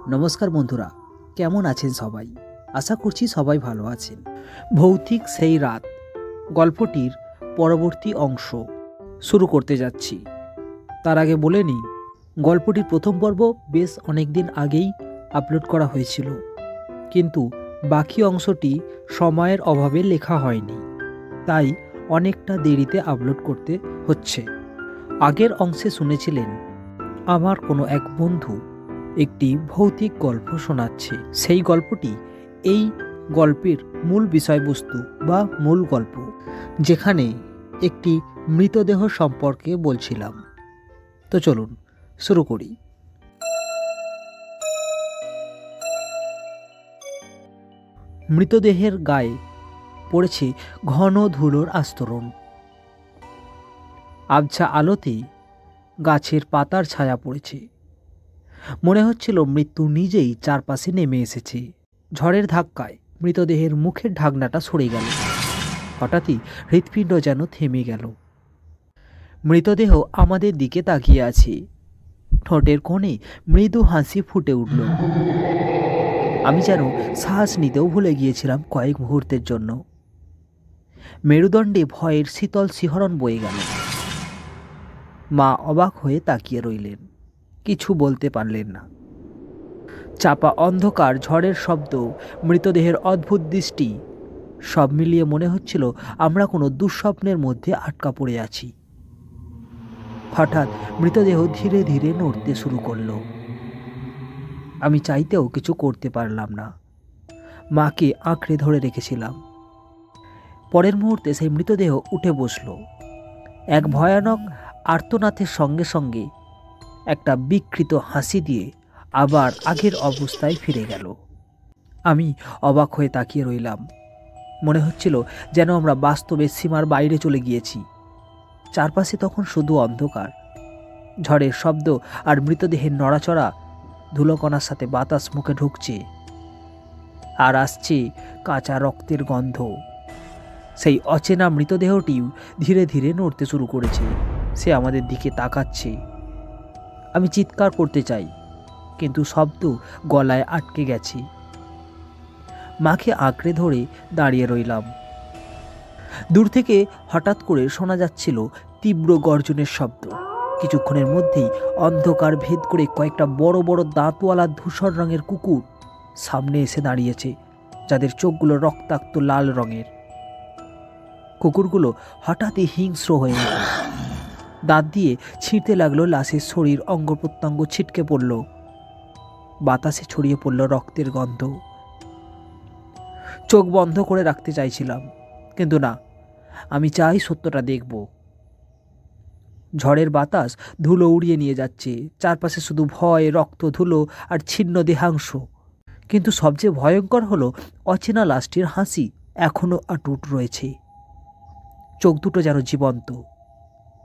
নমস্কার বন্ধুরা, কেমন আছেন সবাই? আশা করছি সবাই ভালো আছেন। ভৌতিক সেই রাত গল্পটির পরবর্তী অংশ শুরু করতে যাচ্ছি। তার আগে বলে নিই, গল্পটির প্রথম পর্ব বেশ অনেক দিন আগেই আপলোড করা হয়েছিল, কিন্তু বাকি অংশটি সময়ের অভাবে লেখা হয়নি, তাই অনেকটা দেরিতে আপলোড করতে হচ্ছে। আগের অংশে শুনেছিলেন আমার কোনো এক বন্ধু একটি ভৌতিক গল্প শোনাচ্ছে। সেই গল্পটি এই গল্পের মূল বিষয়বস্তু বা মূল গল্প, যেখানে একটি মৃতদেহ সম্পর্কে বলছিলাম। তো চলুন শুরু করি। মৃতদেহের গায়ে পড়েছে ঘন ধুলোর আস্তরণ। আবছা আলোতে গাছের পাতার ছায়া পড়েছে। মনে হচ্ছিল মৃত্যু নিজেই চারপাশে নেমে এসেছে। ঝড়ের ধাক্কায় মৃতদেহের মুখের ঢাকনাটা সরে গেল। হঠাৎই হৃৎপিণ্ড যেন থেমে গেল। মৃতদেহ আমাদের দিকে তাকিয়ে আছে। ঠোঁটের কোণে মৃদু হাসি ফুটে উঠল। আমি যেন শ্বাস নিতেও ভুলে গিয়েছিলাম কয়েক মুহূর্তের জন্য। মেরুদণ্ডে ভয়ের শীতল শিহরণ বয়ে গেল। মা অবাক হয়ে তাকিয়ে রইলেন, কিছু বলতে পারলেন না। চাপা অন্ধকার, ঝড়ের শব্দ, মৃতদেহের অদ্ভুত দৃষ্টি, সব মিলিয়ে মনে হচ্ছিল আমরা কোনো দুঃস্বপ্নের মধ্যে আটকা পড়ে আছি। হঠাৎ মৃতদেহ ধীরে ধীরে নড়তে শুরু করলো। আমি চাইতেও কিছু করতে পারলাম না। মাকে আঁকড়ে ধরে রেখেছিলাম। পরের মুহূর্তে সেই মৃতদেহ উঠে বসল। এক ভয়ানক আর্তনাদের সঙ্গে সঙ্গে একটা বিকৃত হাসি দিয়ে আবার আগের অবস্থায় ফিরে গেল। আমি অবাক হয়ে তাকিয়ে রইলাম। মনে হচ্ছিল যেন আমরা বাস্তবের সীমার বাইরে চলে গিয়েছি। চারপাশে তখন শুধু অন্ধকার, ঝড়ের শব্দ আর মৃতদেহের নড়াচড়া। ধুলোকণার সাথে বাতাস মুখে ঢুকছে, আর আসছে কাঁচা রক্তের গন্ধ। সেই অচেনা মৃতদেহটিও ধীরে ধীরে নড়তে শুরু করেছে। সে আমাদের দিকে তাকাচ্ছে। আমি চিৎকার করতে চাই, কিন্তু শব্দ গলায় আটকে গেছে। মাকে আঁকড়ে ধরে দাঁড়িয়ে রইলাম। দূর থেকে হঠাৎ করে শোনা যাচ্ছিল তীব্র গর্জনের শব্দ। কিছুক্ষণের মধ্যেই অন্ধকার ভেদ করে কয়েকটা বড় বড় দাঁতওয়ালা ধূসর রঙের কুকুর সামনে এসে দাঁড়িয়েছে, যাদের চোখগুলো রক্তাক্ত লাল রঙের। কুকুরগুলো হঠাৎই হিংস্র হয়ে উঠল। দাঁত দিয়ে ছিঁড়তে লাগলো লাশের শরীর, অঙ্গ প্রত্যঙ্গ ছিটকে পড়ল। বাতাসে ছড়িয়ে পড়ল রক্তের গন্ধ। চোখ বন্ধ করে রাখতে চাইছিলাম, কিন্তু না, আমি চাই সত্যটা দেখব। ঝড়ের বাতাস ধুলো উড়িয়ে নিয়ে যাচ্ছে। চারপাশে শুধু ভয়, রক্ত, ধুলো আর ছিন্ন দেহাংশ। কিন্তু সবচেয়ে ভয়ঙ্কর হলো অচেনা লাশটির হাসি এখনো অটুট রয়েছে। চোখ দুটো যেন জীবন্ত।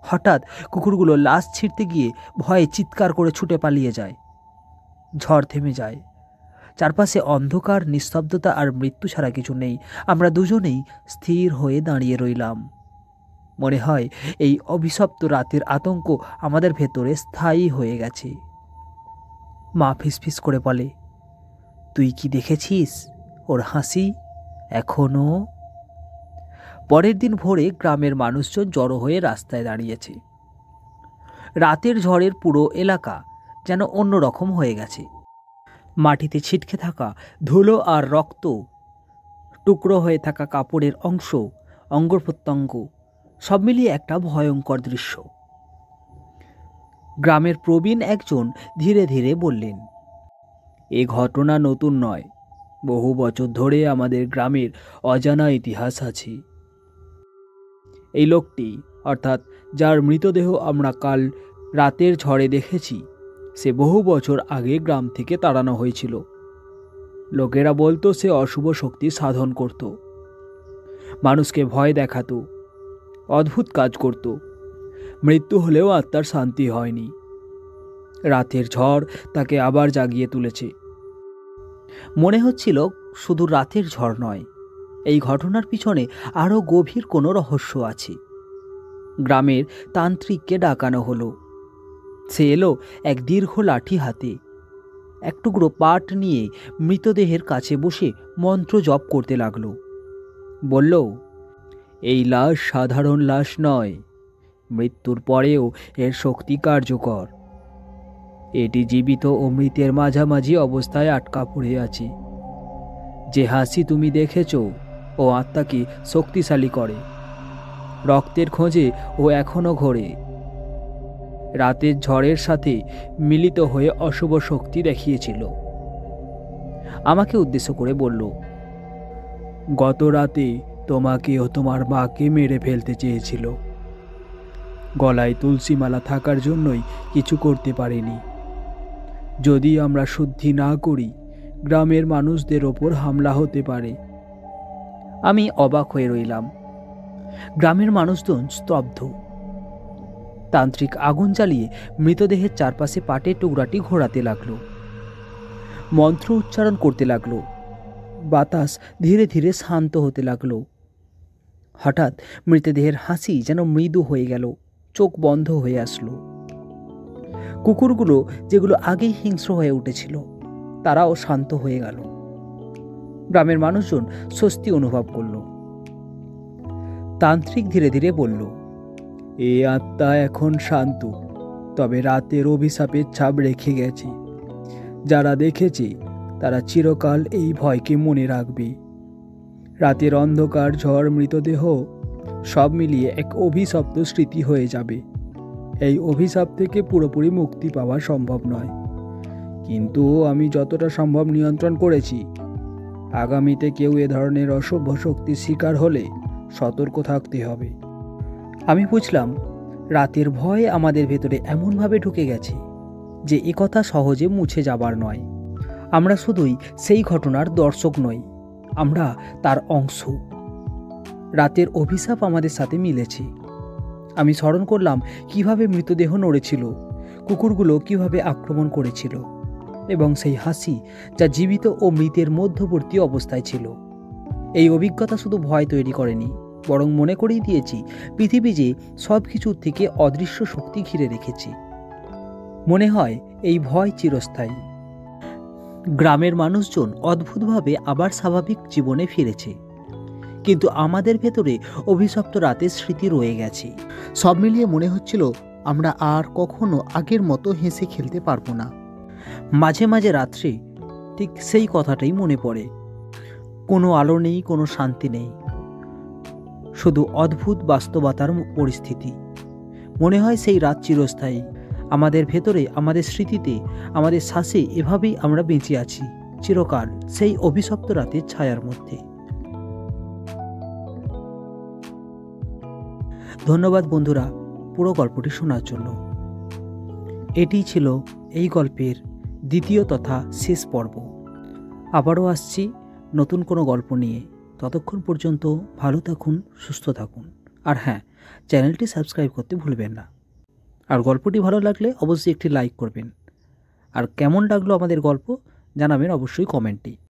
হঠাৎ কুকুরগুলো লাশ ছিঁড়তে গিয়ে ভয়ে চিৎকার করে ছুটে পালিয়ে যায়। ঝড় থেমে যায়। চারপাশে অন্ধকার, নিস্তব্ধতা আর মৃত্যু ছাড়া কিছু নেই। আমরা দুজনেই স্থির হয়ে দাঁড়িয়ে রইলাম। মনে হয় এই অভিশপ্ত রাতের আতঙ্ক আমাদের ভেতরে স্থায়ী হয়ে গেছে। মা ফিসফিস করে বলে, তুই কি দেখেছিস ওর হাসি এখনো? পরের দিন ভোরে গ্রামের মানুষজন জড়ো হয়ে রাস্তায় দাঁড়িয়েছে। রাতের ঝড়ের পুরো এলাকা যেন অন্যরকম হয়ে গেছে। মাটিতে ছিটকে থাকা ধুলো আর রক্ত, টুকরো হয়ে থাকা কাপড়ের অংশ, অঙ্গ প্রত্যঙ্গ, সব মিলিয়ে একটা ভয়ঙ্কর দৃশ্য। গ্রামের প্রবীণ একজন ধীরে ধীরে বললেন, এ ঘটনা নতুন নয়। বহু বছর ধরে আমাদের গ্রামের অজানা ইতিহাস আছে। এই লোকটি, অর্থাৎ যার মৃতদেহ আমরা কাল রাতের ঝড়ে দেখেছি, সে বহু বছর আগে গ্রাম থেকে তাড়ানো হয়েছিল। লোকেরা বলতো সে অশুভ শক্তি সাধন করত, মানুষকে ভয় দেখাতো, অদ্ভুত কাজ করত। মৃত্যু হলেও আত্মার শান্তি হয়নি। রাতের ঝড় তাকে আবার জাগিয়ে তুলেছে। মনে হচ্ছিল শুধু রাতের ঝড় নয়, এই ঘটনার পিছনে আরও গভীর কোনো রহস্য আছে। গ্রামের তান্ত্রিককে ডাকানো হলো। সে এলো এক দীর্ঘ লাঠি হাতে। এক টুকরো পাট নিয়ে মৃতদেহের কাছে বসে মন্ত্র জপ করতে লাগলো। বলল, এই লাশ সাধারণ লাশ নয়, মৃত্যুর পরেও এর শক্তি কার্যকর। এটি জীবিত ও মৃতের মাঝামাঝি অবস্থায় আটকা পড়ে আছে। যে হাসি তুমি দেখেছ ও আত্মাকে শক্তিশালী করে। রক্তের খোঁজে ও এখনো ঘোরে। রাতের ঝড়ের সাথে মিলিত হয়ে অশুভ শক্তি দেখিয়েছিল। আমাকে উদ্দেশ্য করে বলল, গত রাতে তোমাকে ও তোমার মাকে মেরে ফেলতে চেয়েছিল। গলায় তুলসী মালা থাকার জন্যই কিছু করতে পারেনি। যদি আমরা শুদ্ধি না করি, গ্রামের মানুষদের ওপর হামলা হতে পারে। আমি অবাক হয়ে রইলাম। গ্রামের মানুষজন স্তব্ধ। তান্ত্রিক আগুন জ্বালিয়ে মৃতদেহের চারপাশে পাটের টুকরাটি ঘোরাতে লাগলো। মন্ত্র উচ্চারণ করতে লাগলো। বাতাস ধীরে ধীরে শান্ত হতে লাগলো। হঠাৎ মৃতদেহের হাসি যেন মৃদু হয়ে গেল, চোখ বন্ধ হয়ে আসলো। কুকুরগুলো, যেগুলো আগেই হিংস্র হয়ে উঠেছিল, তারাও শান্ত হয়ে গেল। গ্রামের মানুষজন স্বস্তি অনুভব করল। তান্ত্রিক ধীরে ধীরে বলল, এ আত্মা এখন শান্ত, তবে রাতের অভিশাপের ছাপ রেখে গেছে। যারা দেখেছে তারা চিরকাল এই ভয়কে মনে রাখবে। রাতের অন্ধকার, ঝড়, মৃতদেহ সব মিলিয়ে এক অভিশপ্ত স্মৃতি হয়ে যাবে। এই অভিশাপ থেকে পুরোপুরি মুক্তি পাওয়া সম্ভব নয়, কিন্তু আমি যতটা সম্ভব নিয়ন্ত্রণ করেছি। আগামীতে কেউ এ ধরনের অশুভ শক্তির শিকার হলে সতর্ক থাকতে হবে। আমি বুঝলাম, রাতের ভয় আমাদের ভেতরে এমনভাবে ঢুকে গেছে যে একথা সহজে মুছে যাবার নয়। আমরা শুধুই সেই ঘটনার দর্শক নই, আমরা তার অংশ। রাতের অভিশাপ আমাদের সাথে মিলেছে। আমি স্মরণ করলাম কিভাবে মৃতদেহ নড়েছিল, কুকুরগুলো কিভাবে আক্রমণ করেছিল, এবং সেই হাসি যা জীবিত ও মৃতের মধ্যবর্তী অবস্থায় ছিল। এই অভিজ্ঞতা শুধু ভয় তৈরি করেনি, বরং মনে করিয়ে দিয়েছি পৃথিবী যে সব কিছুর থেকে অদৃশ্য শক্তি ঘিরে রেখেছে। মনে হয় এই ভয় চিরস্থায়ী। গ্রামের মানুষজন অদ্ভুতভাবে আবার স্বাভাবিক জীবনে ফিরেছে, কিন্তু আমাদের ভেতরে অভিশপ্ত রাতের স্মৃতি রয়ে গেছে। সব মিলিয়ে মনে হচ্ছিল আমরা আর কখনো আগের মতো হেসে খেলতে পারবো না। মাঝে মাঝে রাত্রে ঠিক সেই কথাটাই মনে পড়ে। কোনো আলো নেই, কোনো শান্তি নেই, শুধু অদ্ভুত বাস্তবতার পরিস্থিতি। মনে হয় সেই রাত চিরস্থায়ী। আমাদের ভেতরে, আমাদের স্মৃতিতে, আমাদের শ্বাসে এভাবেই আমরা বেঁচে আছি চিরকাল সেই অভিশপ্ত রাতের ছায়ার মধ্যে। ধন্যবাদ বন্ধুরা পুরো গল্পটি শোনার জন্য। এটি ছিল এই গল্পের দ্বিতীয় তথা শেষ পর্ব। আবারও আসছি নতুন কোনো গল্প নিয়ে। ততক্ষণ পর্যন্ত ভালো থাকুন, সুস্থ থাকুন, আর হ্যাঁ, চ্যানেলটি সাবস্ক্রাইব করতে ভুলবেন না। আর গল্পটি ভালো লাগলে অবশ্যই একটি লাইক করবেন। আর কেমন লাগলো আমাদের গল্প জানাবেন অবশ্যই কমেন্টে।